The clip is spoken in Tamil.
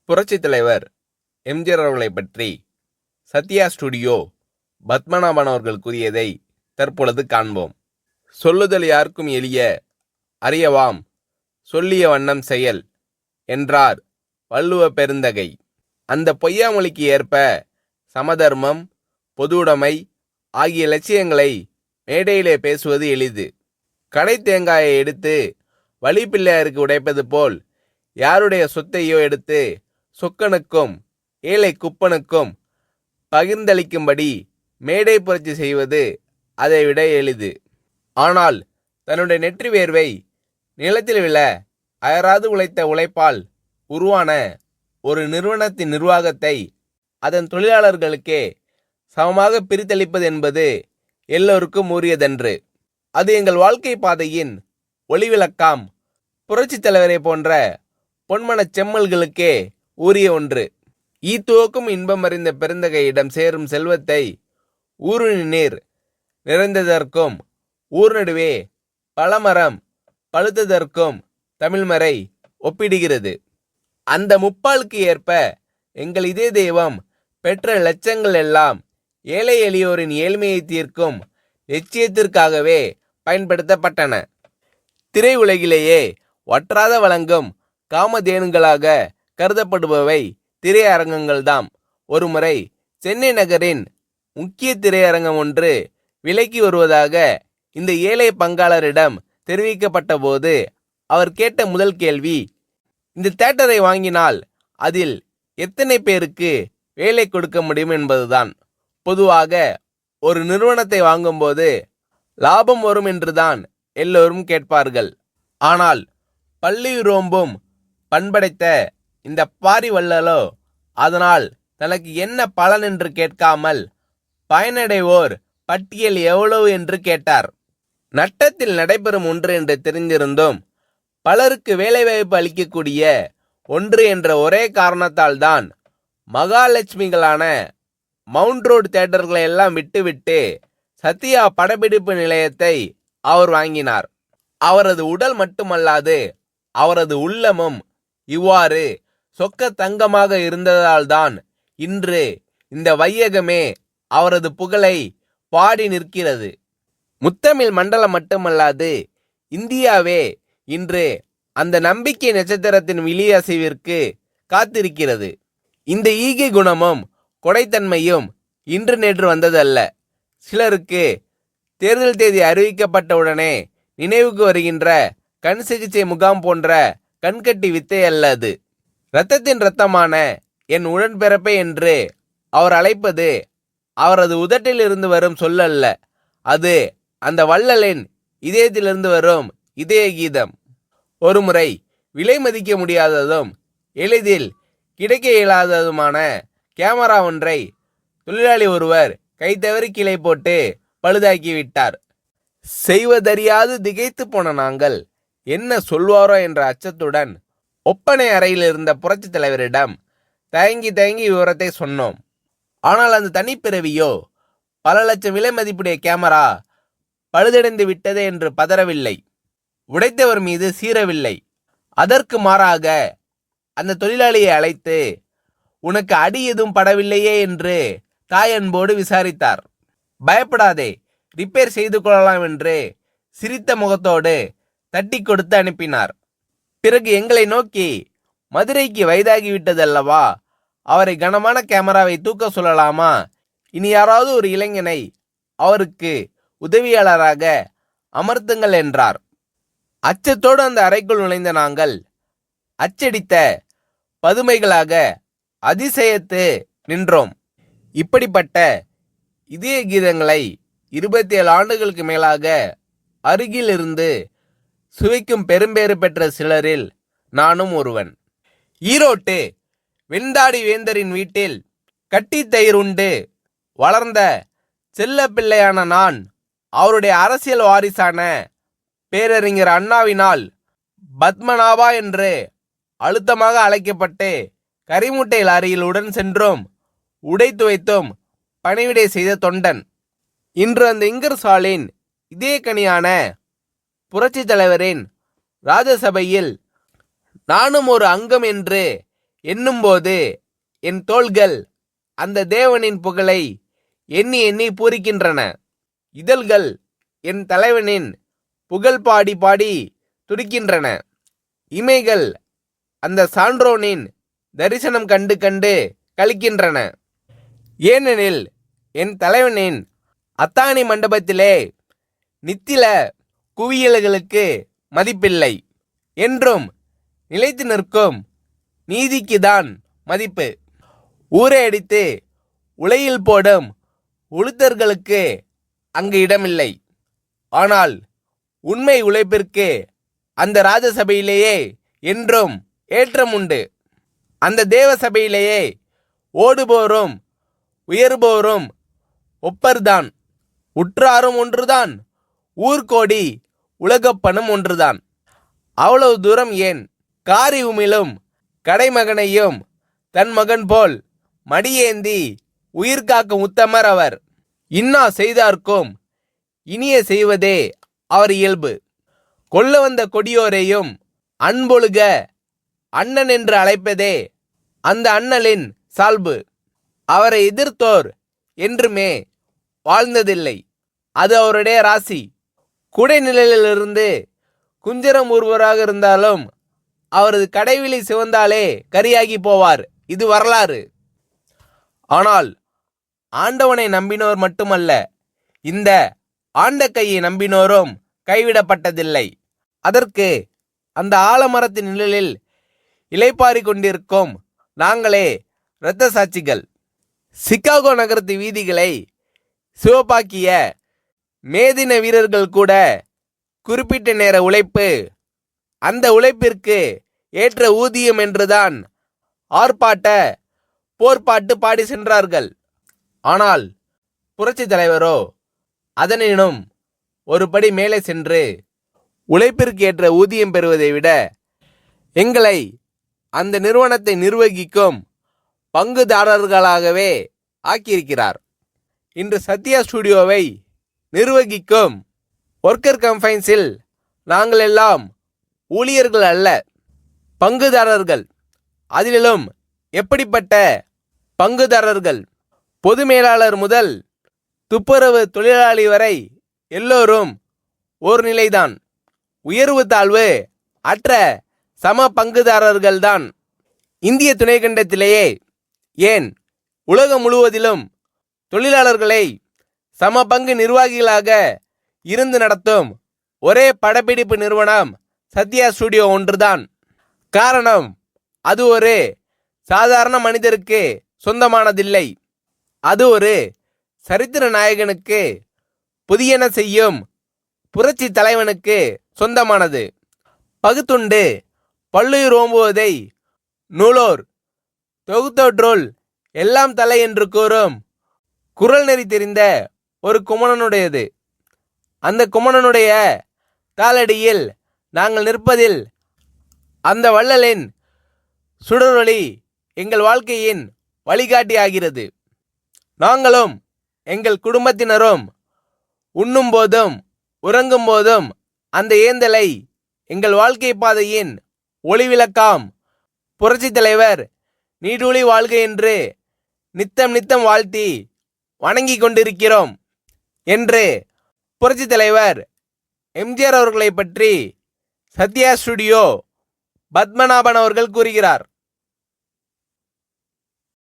புரட்சித் தலைவர் எம்ஜிஆர் அவர்களை பற்றி சத்யா ஸ்டுடியோ பத்மநாபன் அவர்கள் கூறியதை தற்பொழுது காண்போம். சொல்லுதல் யாருக்கும் எளிய, அறியவாம் சொல்லிய வண்ணம் செயல் என்றார் வள்ளுவ பெருந்தகை. அந்த பொய்யாமொழிக்கு ஏற்ப சமதர்மம், பொதுவுடைமை ஆகிய லட்சியங்களை மேடையிலே பேசுவது எளிது. கடை தேங்காயை எடுத்து வழிப்பிள்ளையாருக்கு உடைப்பது போல் யாருடைய சொத்தையோ எடுத்து சொக்கனுக்கும் ஏழை குப்பனுக்கும் பகிர்ந்தளிக்கும்படி மேடை புரட்சி செய்வது அதைவிட எளிது. ஆனால் தன்னுடைய நெற்றி வேர்வை நிலத்தில் விழ அயராது உழைத்த உழைப்பால் உருவான ஒரு நிறுவனத்தின் நிர்வாகத்தை அதன் தொழிலாளர்களுக்கே சமமாக பிரித்தளிப்பது என்பது எல்லோருக்கும் உரியதன்று. அது எங்கள் வாழ்க்கை பாதையின் ஒளிவிளக்காம் புரட்சித் தலைவரை போன்ற பொன்மனச் செம்மல்களுக்கே உரிய ஒன்று. ஈத்துவக்கும் இன்பம் அறிந்த பெருந்தகையிடம் சேரும் செல்வத்தை ஊருணி நீர் நிறைந்ததற்கும் ஊர் நடுவே பழமரம் பழுத்ததற்கும் தமிழ்மறை ஒப்பிடுகிறது. அந்த முப்பாலுக்கு ஏற்ப எங்கள் இதே தெய்வம் பெற்ற லட்சங்கள் எல்லாம் ஏழை எளியோரின் ஏழ்மையை தீர்க்கும் லட்சியத்திற்காகவே பயன்படுத்தப்பட்டன. திரையுலகிலேயே வற்றாத வழங்கும் காமதேனுங்களாக கருதப்படுபவை திரையரங்கங்கள்தாம். ஒருமுறை சென்னை நகரின் முக்கிய திரையரங்கம் ஒன்று விலைக்கு வருவதாக இந்த ஏழை பங்காளரிடம் தெரிவிக்கப்பட்ட போது அவர் கேட்ட முதல் கேள்வி, இந்த தியேட்டரை வாங்கினால் அதில் எத்தனை பேருக்கு வேலை கொடுக்க முடியும் என்பதுதான். பொதுவாக ஒரு நிறுவனத்தை வாங்கும்போது லாபம் வரும் என்றுதான் எல்லோரும் கேட்பார்கள். ஆனால் பள்ளியுரோம்பும் பண்படைத்த இந்த பாரி வள்ளலோ அதனால் தனக்கு என்ன பலன் என்று கேட்காமல் பயனடைவோர் பட்டியல் எவ்வளவு என்று கேட்டார். நட்டத்தில் நடைபெறும் ஒன்று என்று தெரிந்திருந்தும் பலருக்கு வேலைவாய்ப்பு அளிக்கக்கூடிய ஒன்று என்ற ஒரே காரணத்தால் தான் மகாலட்சுமிகளான மவுண்ட் ரோடு தியேட்டர்களை எல்லாம் விட்டுவிட்டு சத்யா படப்பிடிப்பு நிலையத்தை அவர் வாங்கினார். அவரது உடல் மட்டுமல்லாது அவரது உள்ளமும் இவ்வாறு சொக்க தங்கமாக இருந்ததால்தான் இன்று இந்த வையகமே அவரது புகழை பாடி நிற்கிறது. முத்தமிழ் மண்டலம் மட்டுமல்லாது இந்தியாவே இன்று அந்த நம்பிக்கை நட்சத்திரத்தின் விழியசைவிற்கு காத்திருக்கிறது. இந்த ஈகை குணமும் கொடைத்தன்மையும் இன்று நேற்று வந்ததல்ல. சிலருக்கு தேர்தல் தேதி அறிவிக்கப்பட்டவுடனே நினைவுக்கு வருகின்ற கண் சிகிச்சை முகாம் போன்ற கண்கட்டி வித்தை அல்ல அது. இரத்தத்தின் இரத்தமான என் உடன்பிறப்பை என்று அவர் அழைப்பது அவரது உதட்டில் இருந்து வரும் சொல்லல்ல, அது அந்த வள்ளலின் இதயத்திலிருந்து வரும் இதய கீதம். ஒருமுறை விலை மதிக்க முடியாததும் எளிதில் கிடைக்க இயலாததுமான கேமரா ஒன்றை தொழிலாளி ஒருவர் கைத்தவறி கீழே போட்டு பழுதாக்கிவிட்டார். செய்வதறியாது திகைத்து போன நாங்கள் என்ன சொல்வாரோ என்ற அச்சத்துடன் ஒப்பனை அறையில் இருந்த புரட்சித் தலைவரிடம் தயங்கி விவரத்தை சொன்னோம். ஆனால் அந்த தனிப்பிறவியோ பல லட்சம் விலை மதிப்புடைய கேமரா பழுதடைந்து விட்டதே என்று பதறவில்லை, உடைத்தவர் மீது சீரவில்லை. அதற்கு மாறாக அந்த தொழிலாளியை அழைத்து உனக்கு அடி எதுவும் படவில்லையே என்று தாயன்போடு விசாரித்தார். பயப்படாதே, ரிப்பேர் செய்து கொள்ளலாம் என்று சிரித்த முகத்தோடு தட்டி கொடுத்து அனுப்பினார். பிறகு எங்களை நோக்கி, மதுரைக்கு வயதாகிவிட்டதல்லவா, அவரை கனமான கேமராவை தூக்க சொல்லலாமா, இனி யாராவது ஒரு இளைஞனை அவருக்கு உதவியாளராக அமர்த்துங்கள் என்றார். அச்சத்தோடு அந்த அறைக்குள் நுழைந்த நாங்கள் அச்சடித்த பதுமைகளாக அதிசயத்து நின்றோம். இப்படிப்பட்ட இதய கீதங்களை 27 ஆண்டுகளுக்கு மேலாக அருகில் இருந்து சுவைக்கும் பெரும்பேறு பெற்ற சிலரில் நானும் ஒருவன். ஈரோட்டு வெண்தாடி வேந்தரின் வீட்டில் கட்டி தயிர் உண்டு வளர்ந்த செல்ல பிள்ளையான நான் அவருடைய அரசியல் வாரிசான பேரறிஞர் அண்ணாவினால் பத்மநாபா என்று அழுத்தமாக அழைக்கப்பட்டு கரிமுட்டை லாரியில் உடன் சென்றும் உடை துவைத்தும் பணிவிடை செய்த தொண்டன். இன்று அந்த இங்கர்சாலின் இதே கனியான புரட்சி தலைவரின் ராஜசபையில் நானும் ஒரு அங்கம் என்று எண்ணும்போது என் தோள்கள் அந்த தேவனின் புகழை எண்ணி எண்ணி பூரிக்கின்றன. இதழ்கள் என் தலைவனின் புகழ் பாடி பாடி துடிக்கின்றன. இமைகள் அந்த சான்றோனின் தரிசனம் கண்டு கண்டு கழிக்கின்றன. ஏனெனில் என் தலைவனின் அத்தாணி மண்டபத்திலே நித்தில குவியல்களுக்கு மதிப்பில்லை. என்றும் நிலைத்து நிற்கும் நீதிக்குதான் மதிப்பு. ஊரை அடித்து உலையில் போடும் உளுத்தர்களுக்கு அங்கு இடமில்லை. ஆனால் உண்மை உழைப்பிற்கு அந்த ராஜசபையிலேயே என்றும் ஏற்றம் உண்டு. அந்த தேவ சபையிலேயே ஓடுபோரும் உயர்போரும் ஒப்பர்தான். உற்றாரும் ஒன்றுதான், ஊர்கோடி உலகப்பனும் ஒன்றுதான். அவ்வளவு தூரம் ஏன்? காரி உமிழும் கடைமகனையும் தன் மகன் போல் மடியேந்தி உயிர் காக்கும் உத்தமர் அவர். இன்னா செய்தார்க்கும் இனிய செய்வதே அவர் இயல்பு. கொல்ல வந்த கொடியோரையும் அன்பொழுக அண்ணன் என்று அழைப்பதே அந்த அண்ணலின் சால்பு. அவரை எதிர்த்தோர் என்றுமே வாழ்ந்ததில்லை. அது அவருடைய ராசி. குடைநிழலிலிருந்து குஞ்சரம் ஒருவராக இருந்தாலும் அவரது கடைவிழி சிவந்தாலே கரியாகி போவார். இது வரலாறு. ஆனால் ஆண்டவனை நம்பினோர் மட்டுமல்ல, இந்த ஆண்ட கையை நம்பினோரும் கைவிடப்பட்டதில்லை. அதற்கு அந்த ஆலமரத்தின் நிழலில் இளைப்பாரி கொண்டிருக்கும் நாங்களே இரத்த சாட்சிகள். சிகாகோ நகரத்து வீதிகளை சிவப்பாக்கிய மேதின வீரர்கள் கூட குறிப்பிட்ட நேர உழைப்பு, அந்த உழைப்பிற்கு ஏற்ற ஊதியம் என்றுதான் ஆர்ப்பாட்ட போர்ப்பாட்டு பாடி சென்றார்கள். ஆனால் புரட்சி தலைவரோ அதனினும் ஒரு படி மேலே சென்று உழைப்பிற்கு ஏற்ற ஊதியம் பெறுவதை விட எங்களை அந்த நிறுவனத்தை நிர்வகிக்கும் பங்குதாரர்களாகவே ஆக்கியிருக்கிறார். இன்று சத்யா ஸ்டுடியோவை நிர்வகிக்கும் ஒர்க்கர் கம்பைன்ஸில் நாங்கள் எல்லாம் ஊழியர்கள் அல்ல, பங்குதாரர்கள். அதிலும் எப்படிப்பட்ட பங்குதாரர்கள்? பொது மேலாளர் முதல் துப்புரவு தொழிலாளி வரை எல்லோரும் ஒரு நிலைதான். உயர்வு தாழ்வு அற்ற சம பங்குதாரர்கள்தான். இந்திய துணைக்கண்டத்திலேயே ஏன் உலகம் முழுவதிலும் தொழிலாளர்களை சம பங்கு நிர்வாகிகளாக இருந்து நடத்தும் ஒரே படப்பிடிப்பு நிறுவனம் சத்யா ஸ்டுடியோ ஒன்றுதான். காரணம், அது ஒரு சாதாரண மனிதருக்கு சொந்தமானதில்லை. அது ஒரு சரித்திர நாயகனுக்கு, புதியன செய்யும் புரட்சி தலைவனுக்கு சொந்தமானது. பகுத்துண்டு பல்லுயிர் ஓம்புவதை நூலோர் தொகுத்தோற்றுள் எல்லாம் தலை என்று கூறும் குரல் நெறி தெரிந்த ஒரு குமணனுடையது. அந்த குமணனுடைய காலடியில் நாங்கள் நிற்பதில் அந்த வள்ளலின் சுடரொளி எங்கள் வாழ்க்கையின் வழிகாட்டி ஆகிறது. நாங்களும் எங்கள் குடும்பத்தினரும் உண்ணும் போதும் உறங்கும் போதும் அந்த ஏந்தலை எங்கள் வாழ்க்கை பாதையின் ஒளிவிளக்காம் புரட்சி தலைவர் நீடூழி வாழ்க என்று நித்தம் நித்தம் வாழ்த்தி வணங்கி கொண்டிருக்கிறோம் என்று புரட்சி தலைவர் எம்ஜிஆர் அவர்களை பற்றி சத்யா ஸ்டுடியோ பத்மநாபன் அவர்கள் கூறுகிறார்.